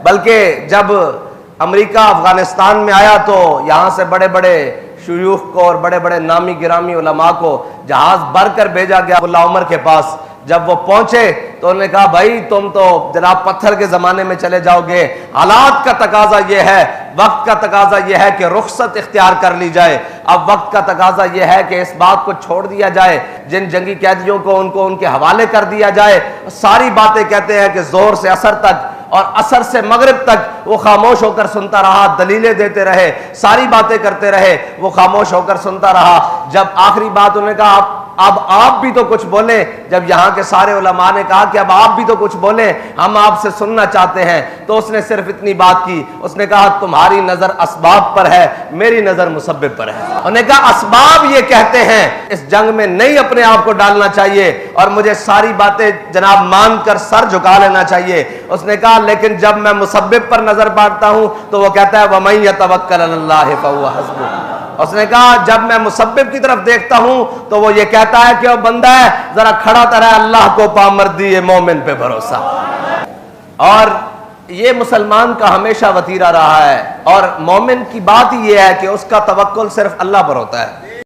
بلکہ جب امریکہ افغانستان میں آیا تو یہاں سے بڑے بڑے شیوخ کو اور بڑے بڑے نامی گرامی علماء کو جہاز بھر کر بھیجا گیا اللہ عمر کے پاس. جب وہ پہنچے تو انہوں نے کہا بھائی تم تو جناب پتھر کے زمانے میں چلے جاؤ گے, حالات کا تقاضا یہ ہے, وقت کا تقاضا یہ ہے کہ رخصت اختیار کر لی جائے. اب وقت کا تقاضا یہ ہے کہ اس بات کو چھوڑ دیا جائے, جن جنگی قیدیوں کو ان کے حوالے کر دیا جائے. ساری باتیں کہتے ہیں کہ زور سے اثر تک اور اثر سے مغرب تک وہ خاموش ہو کر سنتا رہا, دلیلیں دیتے رہے, ساری باتیں کرتے رہے, وہ خاموش ہو کر سنتا رہا. جب آخری بات انہوں نے کہا اب آپ بھی تو کچھ بولیں, جب یہاں کے سارے علماء نے کہا کہ اب آپ بھی تو کچھ بولیں, ہم آپ سے سننا چاہتے ہیں, تو اس نے صرف اتنی بات کی, اس نے کہا تمہاری نظر اسباب پر ہے, میری نظر مسبب پر ہے. انہوں نے کہا اسباب یہ کہتے ہیں اس جنگ میں نہیں اپنے آپ کو ڈالنا چاہیے اور مجھے ساری باتیں جناب مان کر سر جھکا لینا چاہیے. اس نے کہا لیکن جب میں مسبب پر نظر مارتا ہوں تو وہ کہتا ہے وَمَن يَتَوَكَّلْ عَلَى اللَّهِ فَهُوَ حَسْبُهُ. اس نے کہا جب میں مسبب کی طرف دیکھتا ہوں تو وہ یہ کہتا ہے کہ وہ بندہ ہے ذرا کھڑا طرح اللہ کو پامردی مومن پہ بھروسہ. اور یہ مسلمان کا ہمیشہ وتیرہ رہا ہے, اور مومن کی بات ہی یہ ہے کہ اس کا توکل صرف اللہ پر ہوتا ہے.